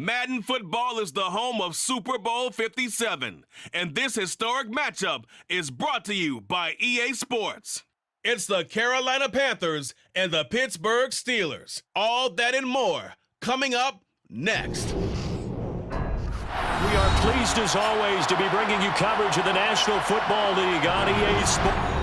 Madden football is the home of Super Bowl 57, and this historic matchup is brought to you by EA Sports. It's the Carolina Panthers and the Pittsburgh Steelers. All that and more coming up next. We are pleased as always to be bringing you coverage of the National Football League on EA Sports.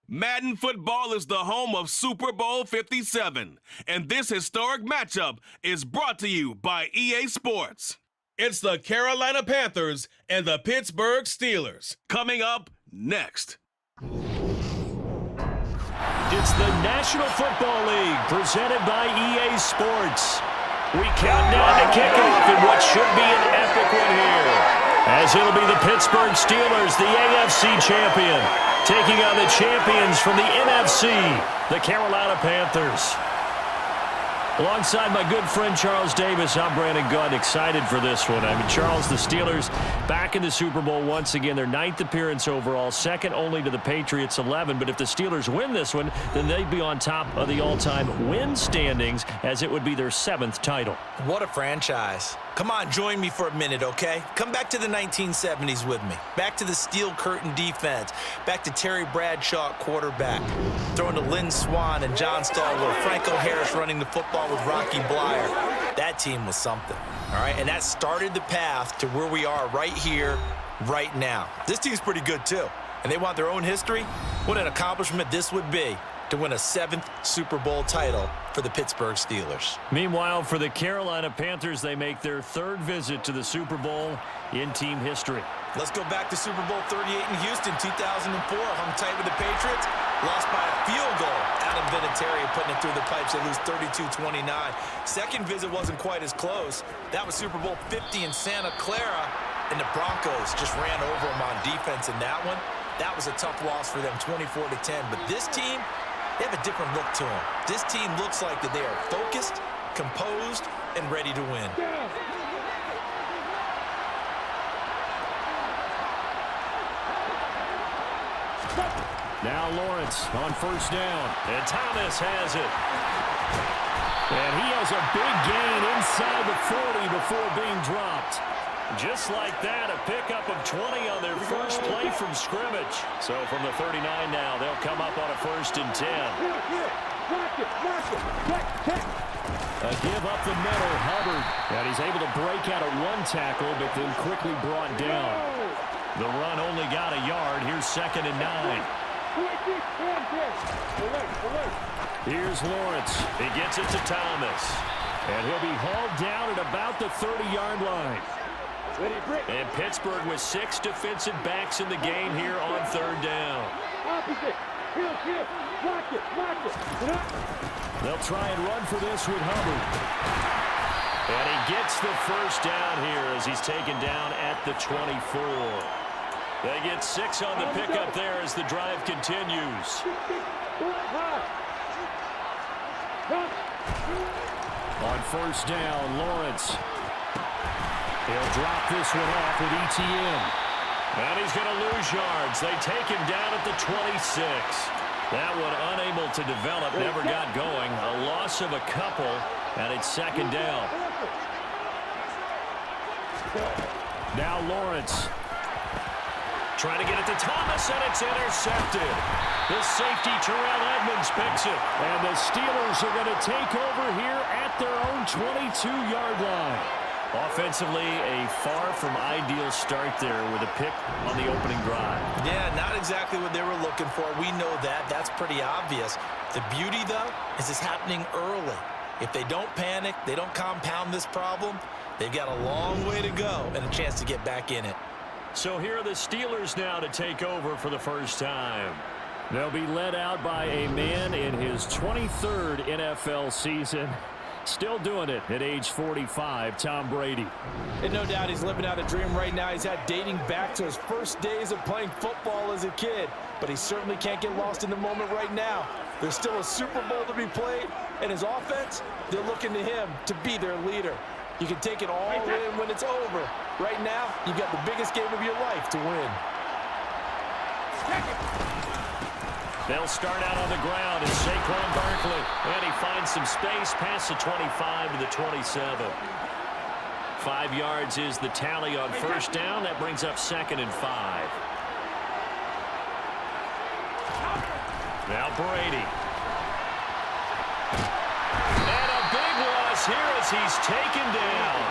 Madden football is the home of Super Bowl 57, and this historic matchup is brought to you by EA Sports. It's the Carolina Panthers and the Pittsburgh Steelers. Coming up next. It's the National Football League presented by EA Sports. We count down to kickoff in what should be an epic one here, as it'll be the Pittsburgh Steelers, the AFC champion, taking on the champions from the NFC, the Carolina Panthers. Alongside my good friend Charles Davis, I'm Brandon Gunn, excited for this one. I mean, Charles, the Steelers back in the Super Bowl once again, their 9th appearance overall, second only to the Patriots' 11. But if the Steelers win this one, then they'd be on top of the all-time win standings, as it would be their 7th title. What a franchise. Come on, join me for a minute, okay? Come back to the 1970s with me. Back to the steel curtain defense. Back to Terry Bradshaw at quarterback. Throwing to Lynn Swann and John Stallworth. Franco Harris running the football with Rocky Blyer. That team was something, all right? And that started the path to where we are right here, right now. This team's pretty good, too. And they want their own history. What an accomplishment this would be to win a 7th Super Bowl title for the Pittsburgh Steelers. Meanwhile, for the Carolina Panthers, they make their 3rd visit to the Super Bowl in team history. Let's go back to Super Bowl 38 in Houston, 2004. Hung tight with the Patriots. Lost by a field goal. Adam Vinatieri putting it through the pipes. They lose 32-29. Second visit wasn't quite as close. That was Super Bowl 50 in Santa Clara. And the Broncos just ran over them on defense in that one. That was a tough loss for them, 24-10. But this team, they have a different look to them. This team looks like that they are focused, composed, and ready to win. Now Lawrence on 1st down, and Thomas has it. And he has a big gain inside the 40 before being dropped. Just like that, a pickup of 20 on their first play from scrimmage. So from the 39 now, they'll come up on a 1st and 10. A give up the middle, Hubbard. And he's able to break out of 1 tackle, but then quickly brought down. The run only got a yard. Here's 2nd and 9. Here's Lawrence. He gets it to Thomas. And he'll be hauled down at about the 30-yard line. And Pittsburgh with 6 defensive backs in the game here on 3rd down. They'll try and run for this with Hubbard. And he gets the 1st down here as he's taken down at the 24. They get 6 on the pickup there as the drive continues. On 1st down, Lawrence. He'll drop this one off with ETN. And he's going to lose yards. They take him down at the 26. That one unable to develop, never got going. A loss of a couple, and it's 2nd down. Now Lawrence. Trying to get it to Thomas, and it's intercepted. The safety, Terrell Edmonds, picks it. And the Steelers are going to take over here at their own 22-yard line. Offensively, a far from ideal start there with a pick on the opening drive. Yeah, not exactly what they were looking for. We know that. That's pretty obvious. The beauty, though, is it's happening early. If they don't panic, they don't compound this problem, they've got a long way to go and a chance to get back in it. So here are the Steelers now to take over for the first time. They'll be led out by a man in his 23rd NFL season. Still doing it at age 45, Tom Brady. And no doubt he's living out a dream right now. He's had dating back to his first days of playing football as a kid. But he certainly can't get lost in the moment right now. There's still a Super Bowl to be played. And his offense, they're looking to him to be their leader. You can take it all in when it's over. Right now, you've got the biggest game of your life to win. They'll start out on the ground in Saquon Barkley. And he finds some space past the 25 to the 27. 5 yards is the tally on 1st down. That brings up 2nd and 5. Now Brady. And a big loss here as he's taken down.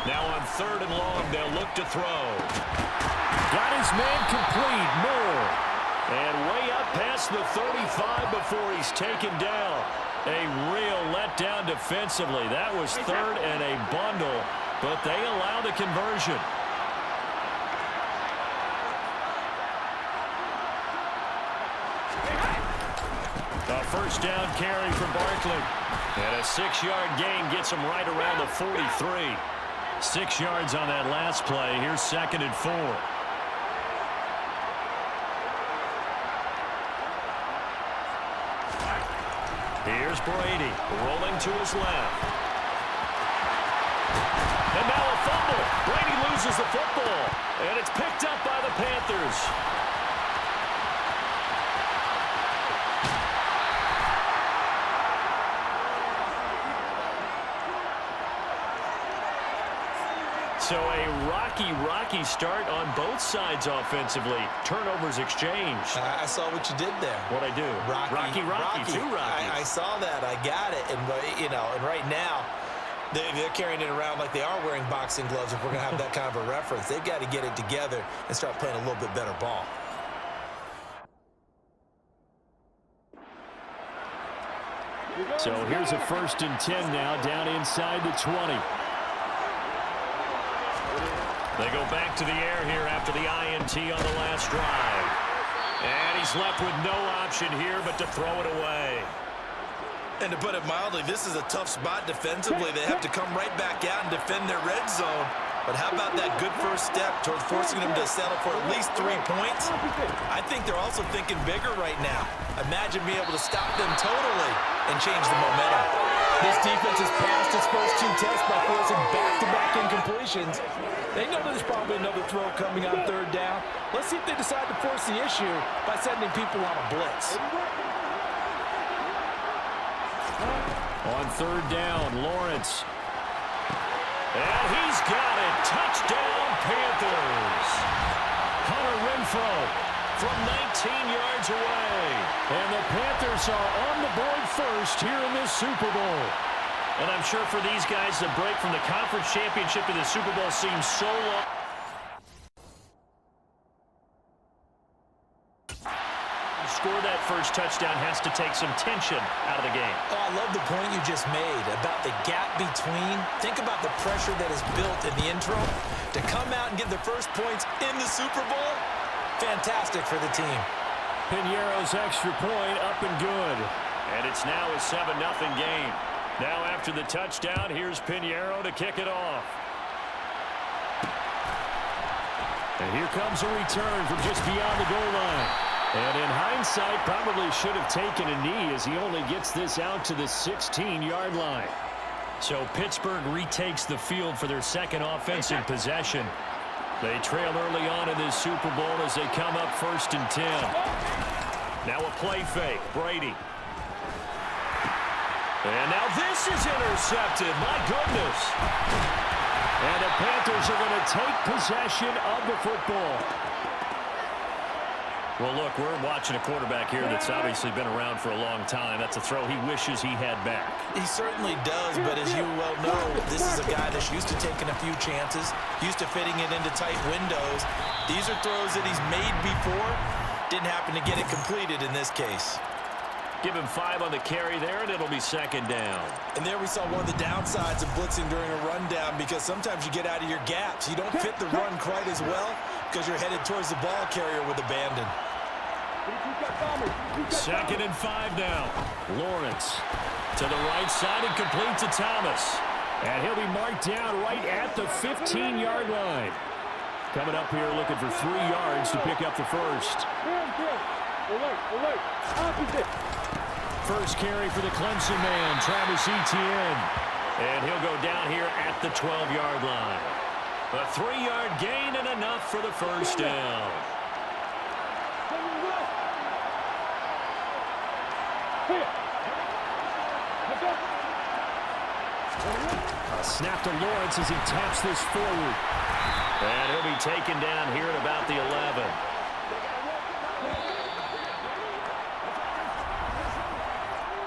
Now on 3rd and long, they'll look to throw. Got his man complete, Moore. And way up past the 35 before he's taken down. A real letdown defensively. That was 3rd and a bundle, but they allow the conversion. A first down carry for Barkley. And a 6-yard gain gets him right around the 43. 6 yards on that last play. Here's 2nd and 4. Here's Brady rolling to his left. And now a fumble. Brady loses the football. And it's picked up by the Panthers. So a rocky start on both sides offensively. Turnovers exchanged. I saw what you did there. What'd I do? Rocky. Two Rockies. I saw that. I got it. And, and right now, they're carrying it around like they are wearing boxing gloves if we're going to have that kind of a reference. They've got to get it together and start playing a little bit better ball. So here's a 1st and 10 now down inside the 20. They go back to the air here after the INT on the last drive. And he's left with no option here but to throw it away. And to put it mildly, this is a tough spot defensively. They have to come right back out and defend their red zone. But how about that good first step towards forcing them to settle for at least 3 points? I think they're also thinking bigger right now. Imagine being able to stop them totally and change the momentum. This defense has passed its first 2 tests by forcing back-to-back incompletions. They know there's probably another throw coming on 3rd down. Let's see if they decide to force the issue by sending people on a blitz. On 3rd down, Lawrence. And he's got it. Touchdown, Panthers. Hunter Renfrow from 19 yards away. And the Panthers are on the board first here in this Super Bowl. And I'm sure for these guys, the break from the conference championship to the Super Bowl seems so long. To score that first touchdown has to take some tension out of the game. Oh, I love the point you just made about the gap between. Think about the pressure that is built in the intro. To come out and get the first points in the Super Bowl, fantastic for the team. Piñeiro's extra point up and good. And it's now a 7-0 game. Now after the touchdown, here's Piñeiro to kick it off. And here comes a return from just beyond the goal line. And in hindsight, probably should have taken a knee as he only gets this out to the 16-yard line. So Pittsburgh retakes the field for their second offensive possession. They trail early on in this Super Bowl as they come up 1st and 10. Now a play fake, Brady. And now this is intercepted. My goodness. And the Panthers are going to take possession of the football. Well, look, we're watching a quarterback here that's obviously been around for a long time. That's a throw he wishes he had back. He certainly does, but as you well know, this is a guy that's used to taking a few chances, used to fitting it into tight windows. These are throws that he's made before. Didn't happen to get it completed in this case. Give him 5 on the carry there, and it'll be 2nd down. And there we saw one of the downsides of blitzing during a rundown, because sometimes you get out of your gaps. You don't fit the run quite as well because you're headed towards the ball carrier with abandon. 2nd and 5 now. Lawrence to the right side and complete to Thomas. And he'll be marked down right at the 15-yard line. Coming up here looking for 3 yards to pick up the first. First carry for the Clemson man, Travis Etienne. And he'll go down here at the 12-yard line. A 3-yard gain and enough for the first down. A snap to Lawrence as he taps this forward. And he'll be taken down here at about the 11.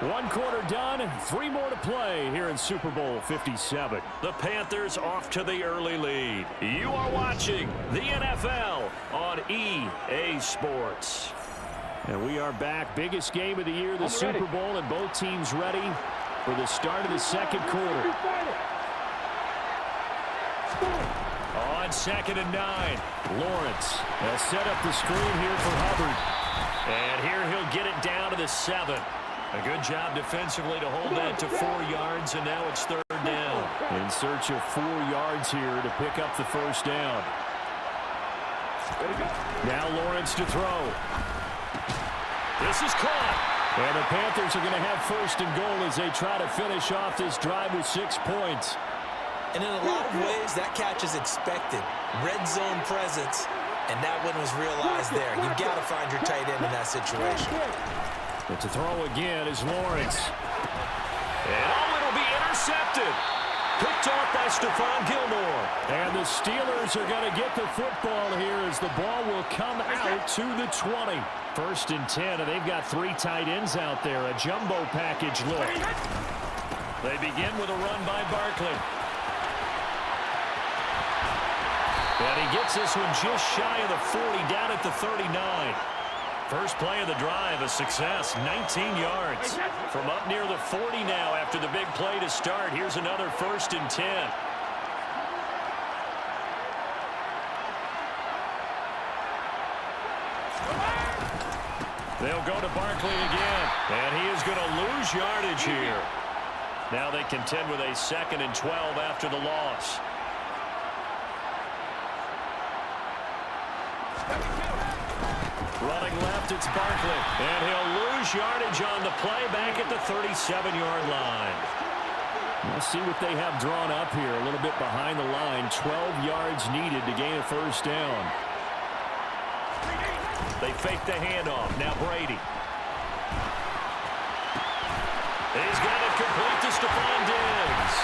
One quarter done, 3 more to play here in Super Bowl 57. The Panthers off to the early lead. You are watching the NFL on EA Sports. And we are back. Biggest game of the year, the Super Bowl, and both teams ready for the start of the second quarter. On 2nd and 9, Lawrence has set up the screen here for Hubbard. And here he'll get it down to the 7. A good job defensively to hold that to 4 yards, and now it's 3rd down. In search of 4 yards here to pick up the first down. Now Lawrence to throw. This is caught. And the Panthers are going to have 1st and goal as they try to finish off this drive with 6 points. And in a lot of ways, that catch is expected. Red zone presence, and that one was realized there. You've got to find your tight end in that situation. But to throw again is Lawrence. And it'll be intercepted. Picked off by Stephon Gilmore. And the Steelers are going to get the football here as the ball will come out to the 20. 1st and 10, and they've got 3 tight ends out there. A jumbo package look. They begin with a run by Barkley. And he gets this one just shy of the 40, down at the 39. First play of the drive, a success, 19 yards. From up near the 40 now after the big play to start. Here's another 1st and 10. They'll go to Barkley again, and he is going to lose yardage here. Now they contend with a 2nd and 12 after the loss. Running left, it's Barkley. And he'll lose yardage on the play back at the 37-yard line. We'll see what they have drawn up here. A little bit behind the line. 12 yards needed to gain a 1st down. They fake the handoff. Now Brady. He's got it complete to Stephon Diggs.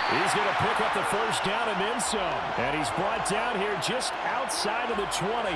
He's going to pick up the 1st down and then some. And he's brought down here just outside of the 20.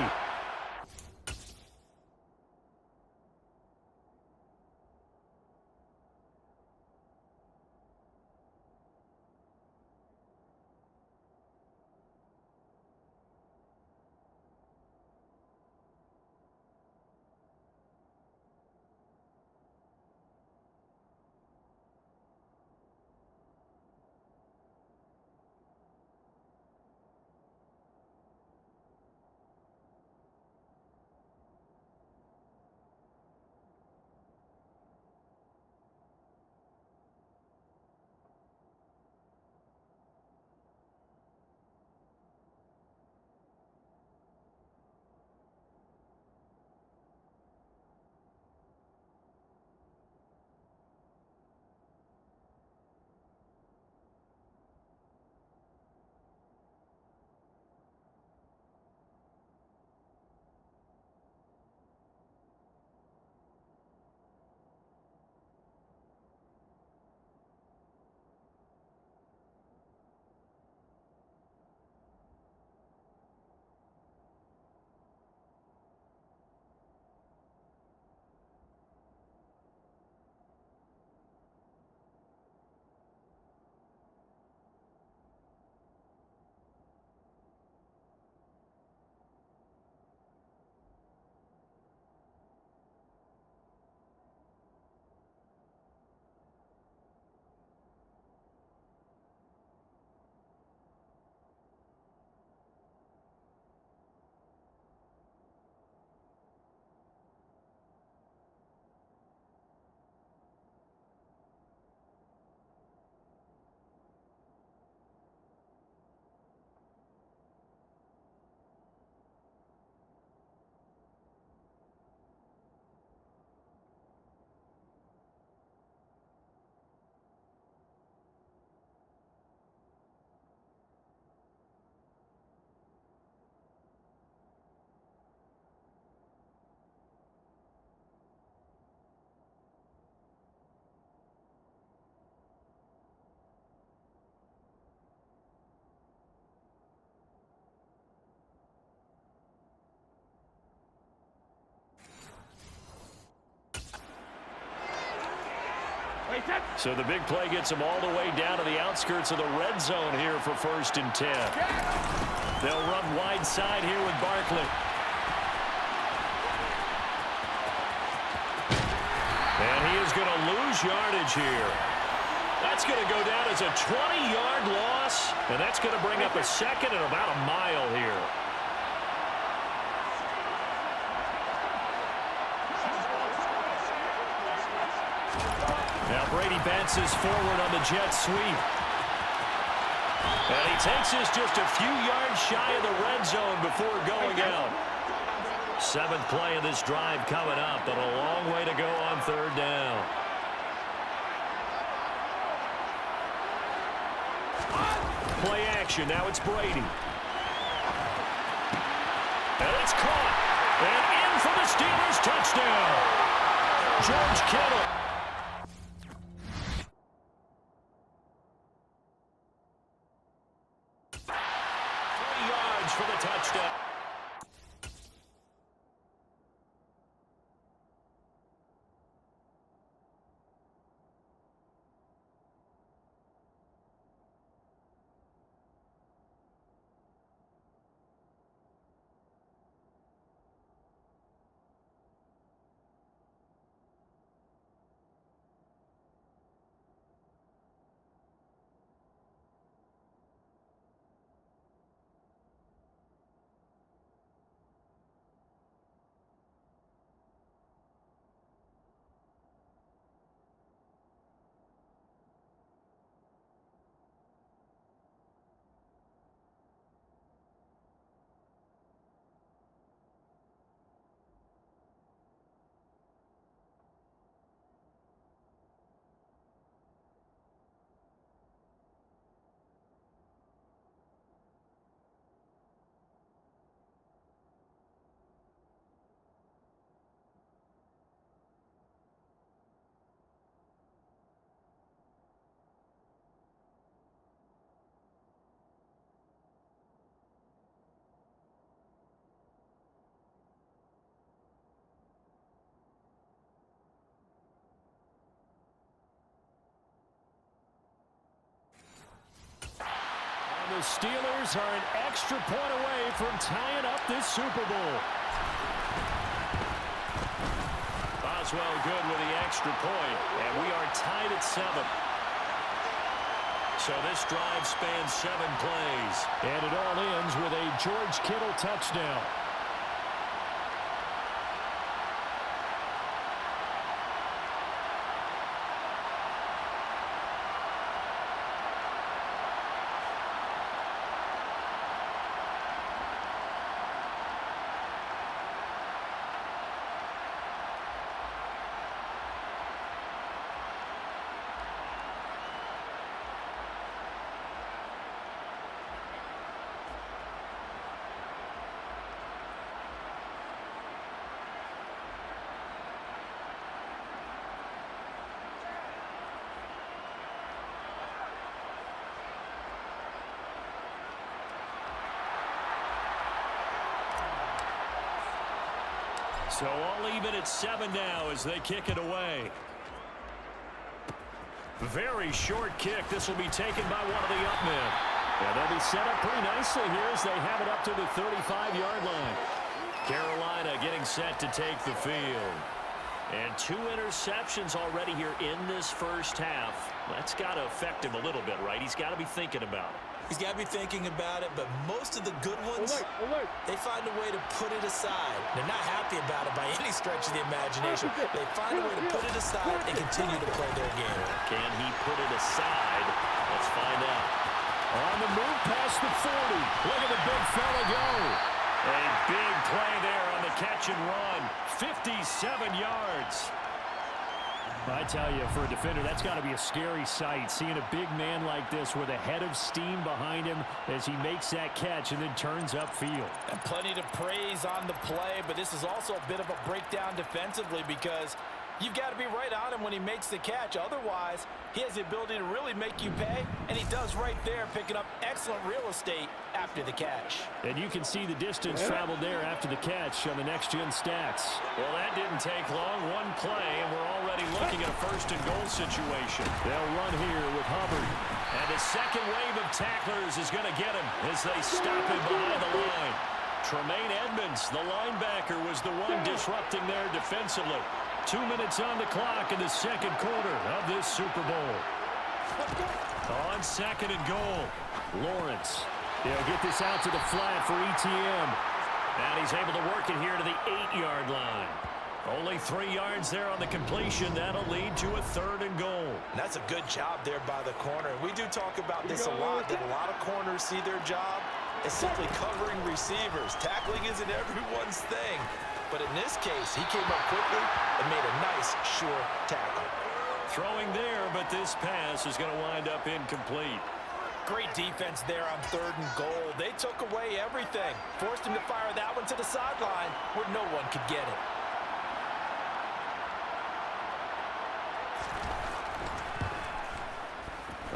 So the big play gets them all the way down to the outskirts of the red zone here for 1st and 10. They'll run wide side here with Barkley. And he is going to lose yardage here. That's going to go down as a 20-yard loss, and that's going to bring up a second and about a mile here. Now Brady bounces forward on the jet sweep. And he takes this just a few yards shy of the red zone before going out. 7th play of this drive coming up, but a long way to go on 3rd down. Play action. Now it's Brady. And it's caught. And in for the Steelers touchdown. George Kittle. 3 yards for the touchdown. The Steelers are an extra point away from tying up this Super Bowl. Boswell good with the extra point, and we are tied at 7. So this drive spans 7 plays. And it all ends with a George Kittle touchdown. So all even at 7 now as they kick it away. Very short kick. This will be taken by one of the up men. Yeah, they'll be set up pretty nicely here as they have it up to the 35-yard line. Carolina getting set to take the field. And 2 interceptions already here in this first half. That's got to affect him a little bit, right? He's got to be thinking about it. He's got to be thinking about it, but most of the good ones, they find a way to put it aside. They're not happy about it by any stretch of the imagination. They find a way to put it aside and continue to play their game. Can he put it aside? Let's find out. On the move past the 40. Look at the big fella go. A big play there on the catch and run. 57 yards. I tell you, for a defender, that's got to be a scary sight, seeing a big man like this with a head of steam behind him as he makes that catch and then turns upfield. And plenty to praise on the play, but this is also a bit of a breakdown defensively because You've got to be right on him when he makes the catch. Otherwise, he has the ability to really make you pay, and he does right there, picking up excellent real estate after the catch. And you can see the distance traveled there after the catch on the next-gen stats. Well, that didn't take long. One play, and we're already looking at a first-and-goal situation. They'll run here with Hubbard. And the second wave of tacklers is going to get him as they stop him behind the line. Tremaine Edmonds, the linebacker, was the one disrupting there defensively. 2 minutes on the clock in the second quarter of this Super Bowl. On second and goal, Lawrence. He'll get this out to the flat for ETN. And he's able to work it here to the 8-yard line. Only 3 yards there on the completion. That'll lead to a third and goal. And that's a good job there by the corner. We do talk about this a lot, that a lot of corners see their job as simply covering receivers. Tackling isn't everyone's thing. But in this case, he came up quickly and made a nice, sure tackle. Throwing there, but this pass is going to wind up incomplete. Great defense there on third and goal. They took away everything. Forced him to fire that one to the sideline where no one could get it.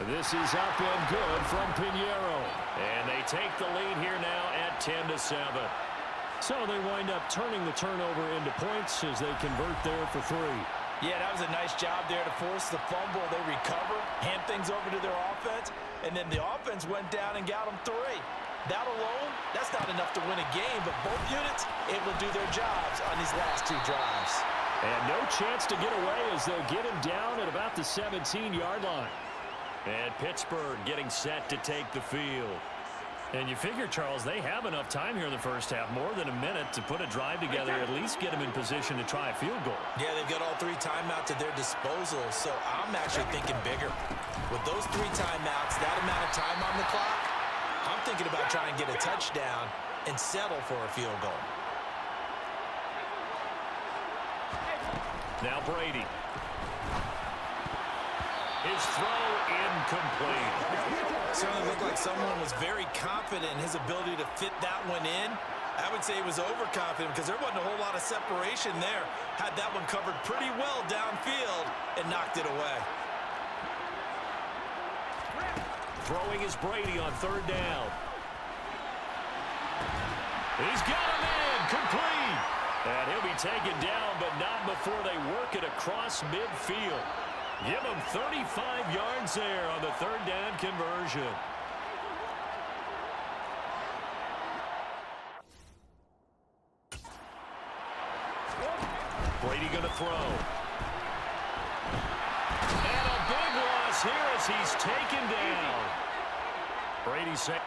This is up and good from Pinheiro. And they take the lead here now at 10-7. So they wind up turning the turnover into points as they convert there for 3. Yeah, that was a nice job there to force the fumble. They recover, hand things over to their offense, and then the offense went down and got them 3. That alone, that's not enough to win a game, but both units able to do their jobs on these last 2 drives. And no chance to get away as they'll get him down at about the 17-yard line. And Pittsburgh getting set to take the field. And you figure, Charles, they have enough time here in the first half, more than a minute, to put a drive together, at least get them in position to try a field goal. Yeah, they've got all 3 timeouts at their disposal, so I'm actually thinking bigger. With those 3 timeouts, that amount of time on the clock, I'm thinking about trying to get a touchdown and settle for a field goal. Now Brady. His throw incomplete. Certainly looked like someone was very confident in his ability to fit that one in. I would say he was overconfident because there wasn't a whole lot of separation there. Had that one covered pretty well downfield and knocked it away. Throwing is Brady on third down. He's got him in, complete. And he'll be taken down, but not before they work it across midfield. Give him 35 yards there on the third down conversion. Brady going to throw. And a big loss here as he's taken down. Brady saying.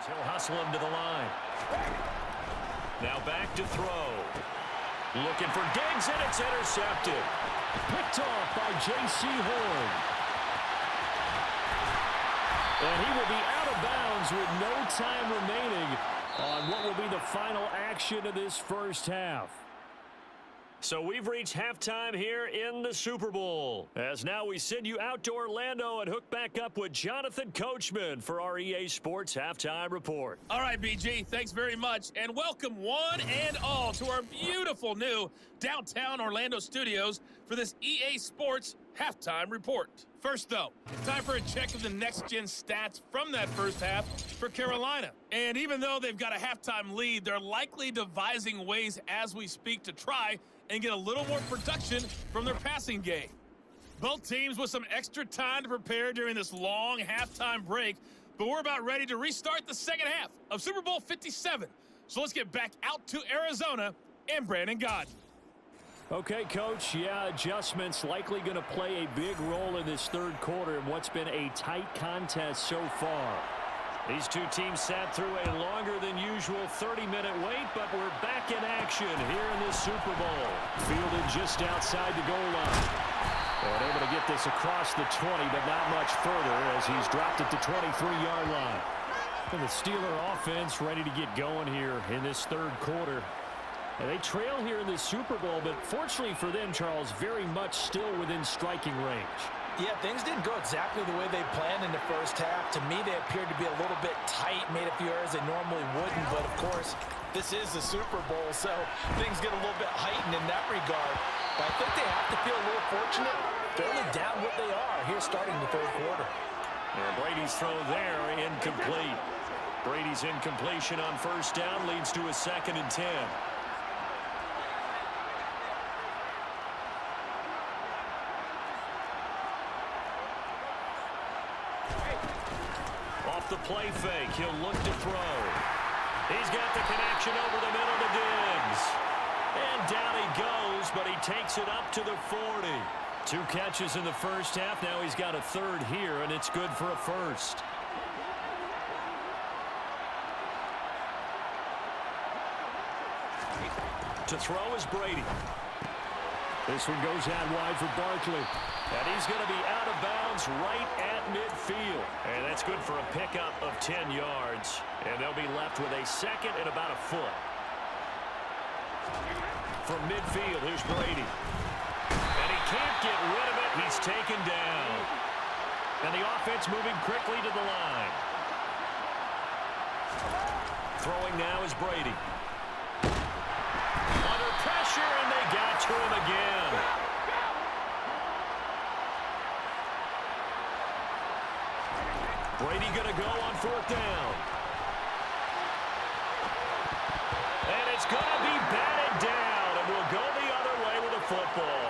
He'll hustle him to the line. Now back to throw. Looking for Diggs, and it's intercepted. Picked off by J.C. Horn. And he will be out of bounds with no time remaining on what will be the final action of this first half. So we've reached halftime here in the Super Bowl. As now we send you out to Orlando and hook back up with Jonathan Coachman for our EA Sports Halftime Report. All right, BG, thanks very much. And welcome one and all to our beautiful new downtown Orlando studios for this EA Sports Halftime Report. First, though, time for a check of the next-gen stats from that first half for Carolina. And even though they've got a halftime lead, they're likely devising ways as we speak to try and get a little more production from their passing game. Both teams with some extra time to prepare during this long halftime break, but we're about ready to restart the second half of Super Bowl 57. So let's get back out to Arizona and Brandon Gaudin. Okay, Coach, yeah, adjustments likely going to play a big role in this third quarter in what's been a tight contest so far. These two teams sat through a longer than usual 30-minute wait, but we're back in action here in this Super Bowl. Fielded just outside the goal line. And able to get this across the 20, but not much further as he's dropped at the 23-yard line. And the Steeler offense ready to get going here in this third quarter. And they trail here in this Super Bowl, but fortunately for them, Charles, very much still within striking range. Yeah, things didn't go exactly the way they planned in the first half. To me, they appeared to be a little bit tight, made a few errors they normally wouldn't. But, of course, this is the Super Bowl, so things get a little bit heightened in that regard. But I think they have to feel a little fortunate. They're only down what they are here starting the third quarter. And Brady's throw there, incomplete. Brady's incompletion on first down leads to a 2nd and 10. Off the play fake, he'll look to throw. He's got the connection over the middle to Diggs. And down he goes, but he takes it up to the 40. 2 catches in the first half. Now he's got a third here, and it's good for a first. To throw is Brady. This one goes out wide for Barkley. And he's going to be out of bounds right at midfield. And that's good for a pickup of 10 yards. And they'll be left with a 2nd and about a foot. From midfield, here's Brady. And he can't get rid of it. He's taken down. And the offense moving quickly to the line. Throwing now is Brady. Under pressure, and they got to him again. Brady going to go on 4th down. And it's going to be batted down, and we'll go the other way with the football.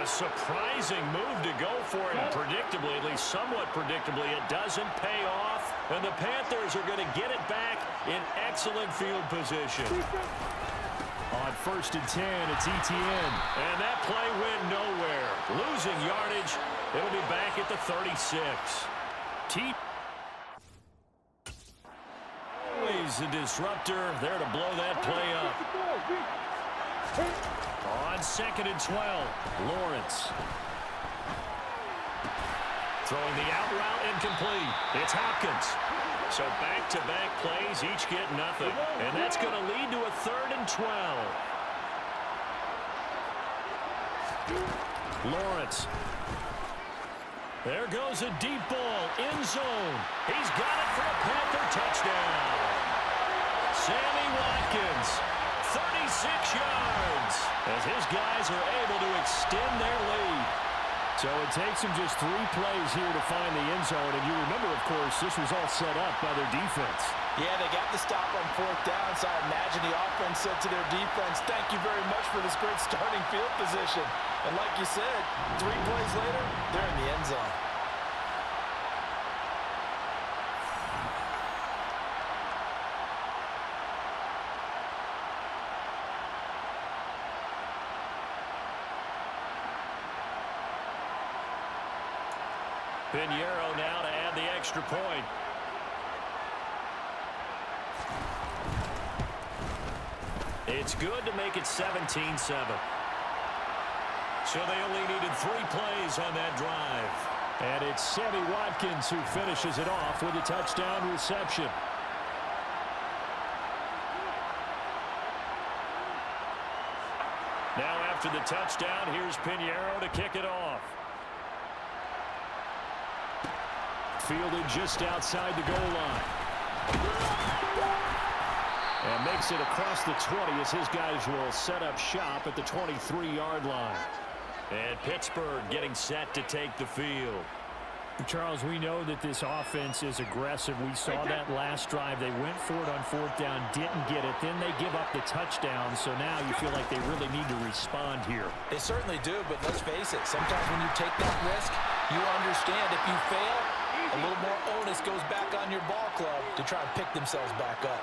A surprising move to go for it, and predictably, at least somewhat predictably, it doesn't pay off, and the Panthers are going to get it back in excellent field position. On 1st and 10, it's Etienne. And that play went nowhere. Losing yardage. It'll be back at the 36. Always a disruptor. There to blow that play up. On 2nd and 12, Lawrence. Throwing the out route incomplete. It's Hopkins. So back-to-back plays, each get nothing. And that's going to lead to a 3rd and 12. Lawrence. There goes a deep ball, end zone. He's got it for a Panther touchdown. Sammy Watkins, 36 yards, as his guys are able to extend their lead. So it takes them just 3 plays here to find the end zone. And you remember, of course, this was all set up by their defense. Yeah, they got the stop on 4th down, so I imagine the offense said to their defense, thank you very much for this great starting field position. And like you said, 3 plays later, they're in the end zone. Pinheiro now to add the extra point. It's good to make it 17-7. So they only needed 3 plays on that drive. And it's Sammy Watkins who finishes it off with a touchdown reception. Now after the touchdown, here's Pinheiro to kick it off. Fielded just outside the goal line. And makes it across the 20 as his guys will set up shop at the 23-yard line. And Pittsburgh getting set to take the field. Charles, we know that this offense is aggressive. We saw that last drive. They went for it on 4th down, didn't get it. Then they give up the touchdown. So now you feel like they really need to respond here. They certainly do, but let's face it. Sometimes when you take that risk, you understand if you fail, a little more onus goes back on your ball club to try and pick themselves back up.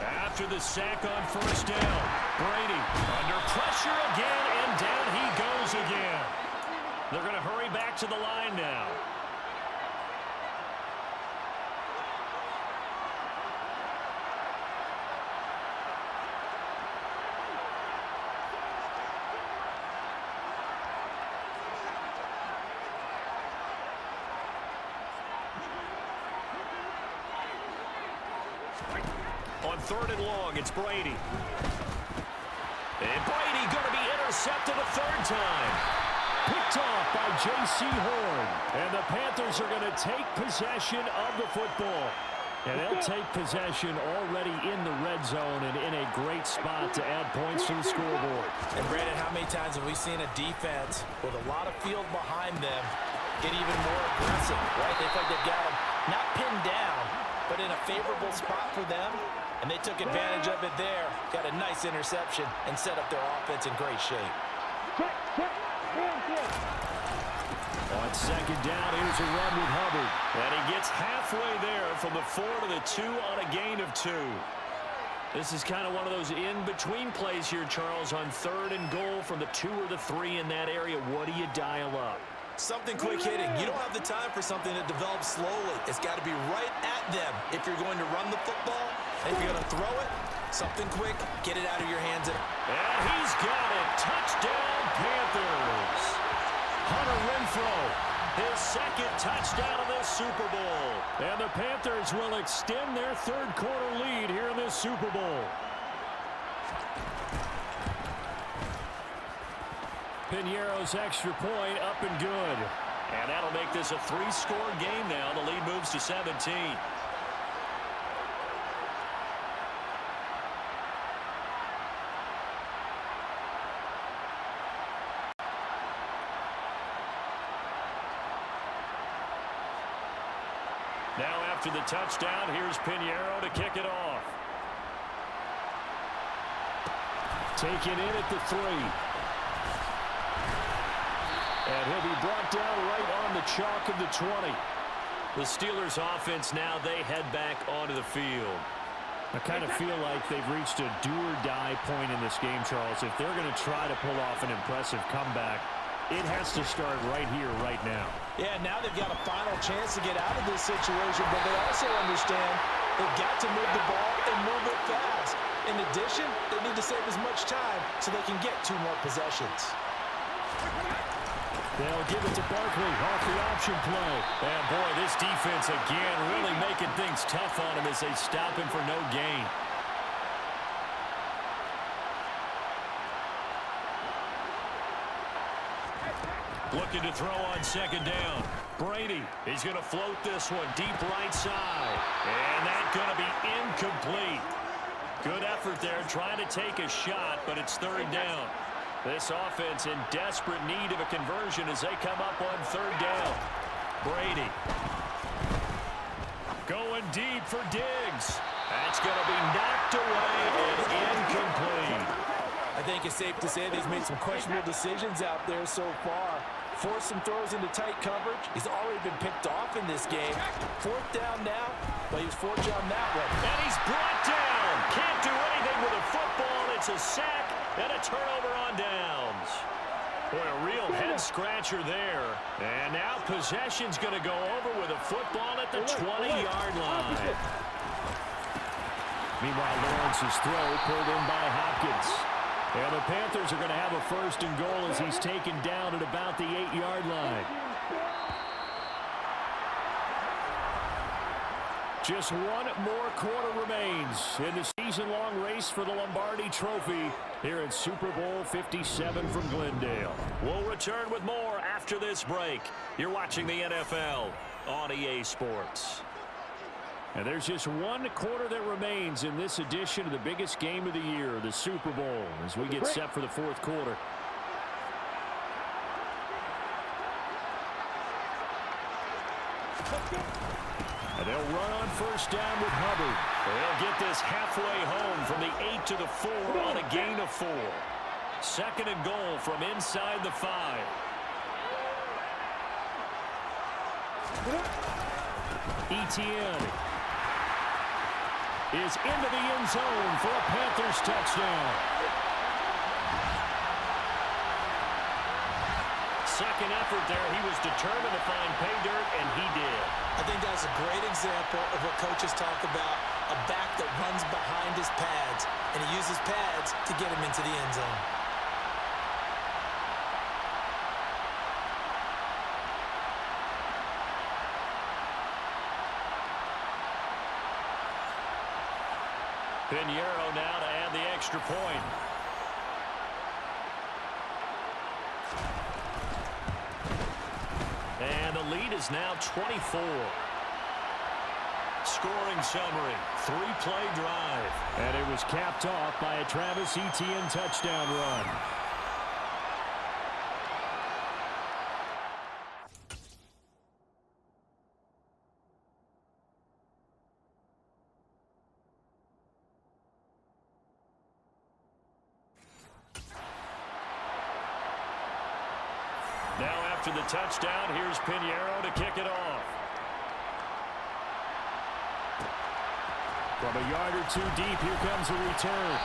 After the sack on 1st down, Brady under pressure again, and down he goes again. They're going to hurry back to the line now. On 3rd and long, it's Brady. And Brady going to be intercepted a 3rd time. Picked off by J.C. Horn. And the Panthers are going to take possession of the football. And they'll take possession already in the red zone and in a great spot to add points to the scoreboard. And Brandon, how many times have we seen a defense with a lot of field behind them get even more aggressive, right? They feel like they've got them not pinned down, but in a favorable spot for them. And they took advantage of it there. Got a nice interception and set up their offense in great shape. On 2nd down, here's a run with Hubbard. And he gets halfway there from the 4 to the 2 on a gain of 2. This is kind of one of those in-between plays here, Charles, on 3rd and goal from the 2 or the 3 in that area. What do you dial up? Something quick hitting. You don't have the time for something that develops slowly. It's got to be right at them if you're going to run the football. And if you're going to throw it, something quick, get it out of your hands. And he's got it. Touchdown, Panthers. Hunter Renfrow, his 2nd touchdown of this Super Bowl. And the Panthers will extend their 3rd quarter lead here in this Super Bowl. Piñeiro's extra point up and good. And that'll make this a 3-score game now. The lead moves to 17. Now after the touchdown, here's Piñeiro to kick it off. Taken in at the 3. And he'll be brought down right on the chalk of the 20. The Steelers offense now, they head back onto the field. I kind of feel like they've reached a do-or-die point in this game, Charles. If they're going to try to pull off an impressive comeback, it has to start right here, right now. Yeah, now they've got a final chance to get out of this situation, but they also understand they've got to move the ball and move it fast. In addition, they need to save as much time so they can get 2 more possessions. They'll give it to Barkley off the option play. And boy, this defense again really making things tough on him as they stop him for no gain. Looking to throw on 2nd down. Brady, he's going to float this one deep right side. And that's going to be incomplete. Good effort there trying to take a shot, but it's 3rd down. This offense in desperate need of a conversion as they come up on 3rd down. Brady. Going deep for Diggs. That's going to be knocked away and incomplete. I think it's safe to say that he's made some questionable decisions out there so far. Forced some throws into tight coverage. He's already been picked off in this game. 4th down now, but he was fortunate on that one. And he's brought down. Can't do anything with a football. It's a sack and a turnover on downs. Boy, a real head-scratcher there. And now possession's going to go over with a football at the 20-yard line. Meanwhile, Lawrence's throw pulled in by Hopkins. And the Panthers are going to have a 1st and goal as he's taken down at about the 8-yard line. Just 1 more quarter remains in the season-long race for the Lombardi Trophy here at Super Bowl 57 from Glendale. We'll return with more after this break. You're watching the NFL on EA Sports. And there's just 1 quarter that remains in this edition of the biggest game of the year, the Super Bowl, as we get set for the 4th quarter. And they'll run on 1st down with Hubbard. They'll get this halfway home from the 8 to the 4 on a gain of 4. 2nd and goal from inside the 5. Etienne is into the end zone for a Panthers touchdown. second effort there. He was determined to find pay dirt, and he did. I think that's a great example of what coaches talk about, a back that runs behind his pads, and he uses pads to get him into the end zone. Pinheiro now to add the extra point. And the lead is now 24. Scoring summary, 3-play drive. And it was capped off by a Travis Etienne touchdown run. Now after the touchdown, here's Pinheiro to kick it off. From a yard or two deep, here comes a return.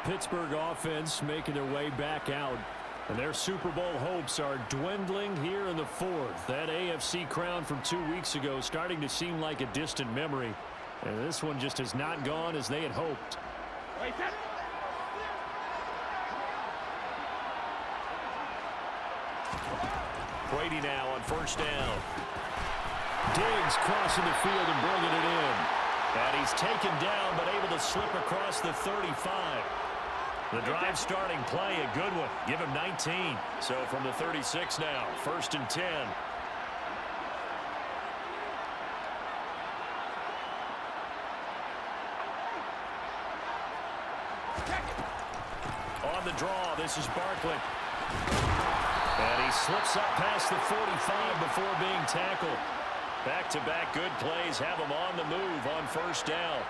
Pittsburgh offense making their way back out. And their Super Bowl hopes are dwindling here in the fourth. That AFC crown from 2 weeks ago starting to seem like a distant memory. And this one just has not gone as they had hoped. Brady now on first down. Diggs crossing the field and bringing it in. And he's taken down but able to slip across the 35. The drive starting play, a good one. Give him 19. So from the 36 now, 1st and 10. On the draw, this is Barkley. And he slips up past the 45 before being tackled. Back-to-back good plays have him on the move on first down.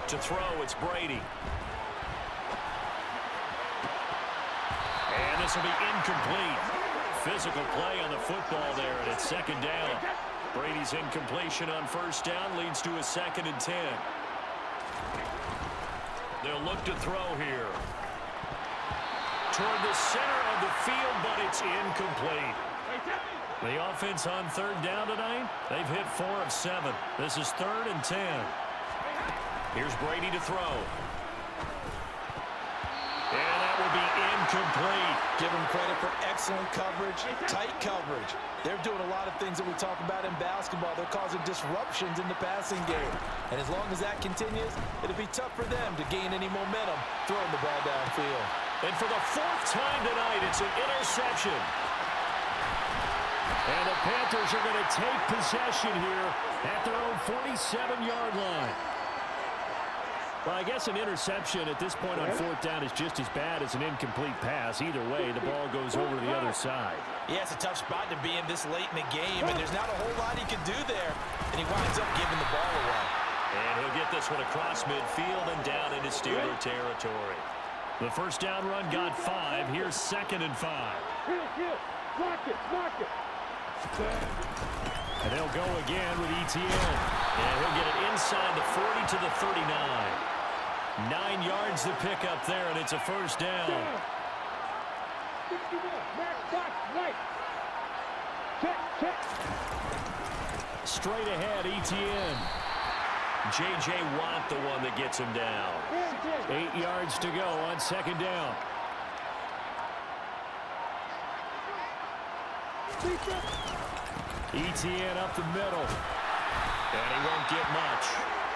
To throw, it's Brady. And this will be incomplete. Physical play on the football there, and it's 2nd down. Brady's incompletion on first down leads to a 2nd and 10. They'll look to throw here. Toward the center of the field, but it's incomplete. The offense on 3rd down tonight, they've hit 4 of 7. This is 3rd and 10. Here's Brady to throw. And that will be incomplete. Give him credit for excellent coverage, tight coverage. They're doing a lot of things that we talk about in basketball. They're causing disruptions in the passing game. And as long as that continues, it'll be tough for them to gain any momentum throwing the ball downfield. And for the 4th time tonight, it's an interception. And the Panthers are going to take possession here at their own 47-yard line. Well, I guess an interception at this point on 4th down is just as bad as an incomplete pass. Either way, the ball goes over to the other side. Yeah, it's a tough spot to be in this late in the game, and there's not a whole lot he can do there, and he winds up giving the ball away. And he'll get this one across midfield and down into Steeler territory. The first down run got 5. Here's 2nd and 5. And they'll go again with Etienne. And he'll get it inside the 40 to the 39. 9 yards to pick up there, and it's a first down. Straight ahead, Etienne. J.J. Watt, the one that gets him down. 8 yards to go on 2nd down. Etienne up the middle. And he won't get much.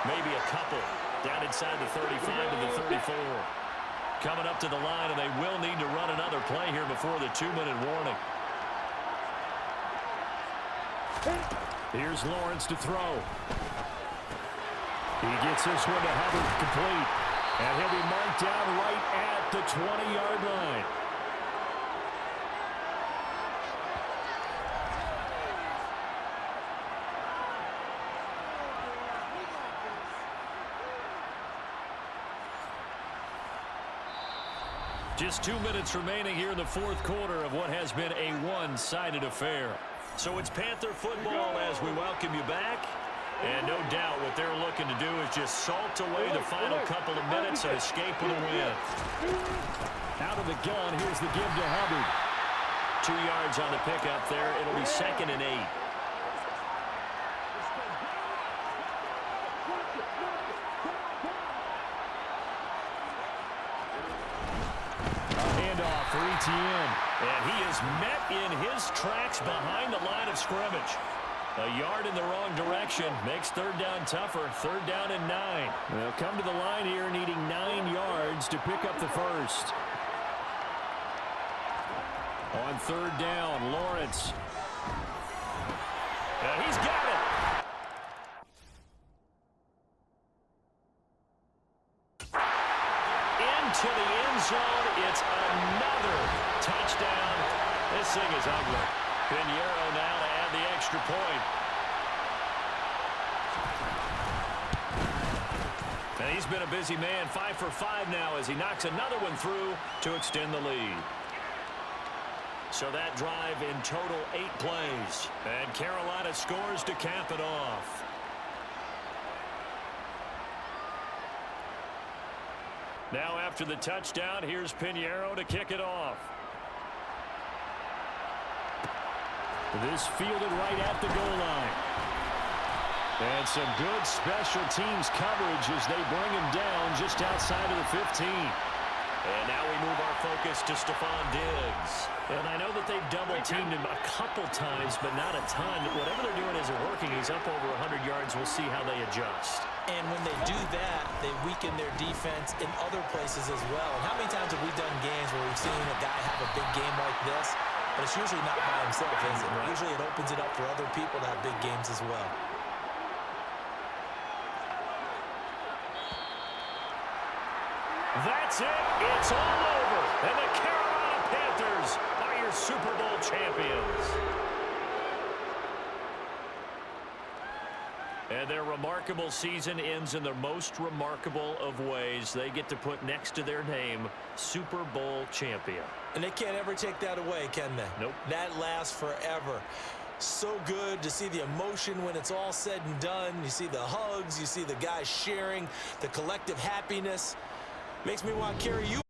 Maybe a couple. Down inside the 35 to the 34. Coming up to the line, and they will need to run another play here before the 2-minute warning. Here's Lawrence to throw. He gets this one to Hubbard complete. And he'll be marked down right at the 20-yard line. Just 2 minutes remaining here in the 4th quarter of what has been a one-sided affair. So it's Panther football as we welcome you back. And no doubt what they're looking to do is just salt away the final couple of minutes and escape with a win. Out of the gun, here's the give to Hubbard. 2 yards on the pickup there. It'll be 2nd and 8. Handoff for Etienne. And he is met in his tracks behind the line of scrimmage. A yard in the wrong direction makes 3rd down tougher. 3rd down and 9. They'll come to the line here needing 9 yards to pick up the first. On 3rd down, Lawrence. He's got it. Into the end zone. It's another touchdown. This thing is ugly. Pinheiro now to add the extra point. And he's been a busy man. 5 for 5 now as he knocks another one through to extend the lead. So that drive in total 8 plays. And Carolina scores to cap it off. Now after the touchdown, here's Pinheiro to kick it off. This fielded right at the goal line. And some good special teams coverage as they bring him down just outside of the 15. And now we move our focus to Stephon Diggs. And I know that they've double-teamed him a couple times, but not a ton. Whatever they're doing isn't working. He's up over 100 yards. We'll see how they adjust. And when they do that, they weaken their defense in other places as well. And how many times have we done games where we've seen a guy have a big game like this, but it's usually not by himself, is it? Right. Usually it opens it up for other people to have big games as well. That's it. It's all over. And the Carolina Panthers are your Super Bowl champions. And their remarkable season ends in the most remarkable of ways. They get to put next to their name, Super Bowl champion. And they can't ever take that away, can they? Nope. That lasts forever. So good to see the emotion when it's all said and done. You see the hugs, you see the guys sharing, the collective happiness. Makes me want to carry you.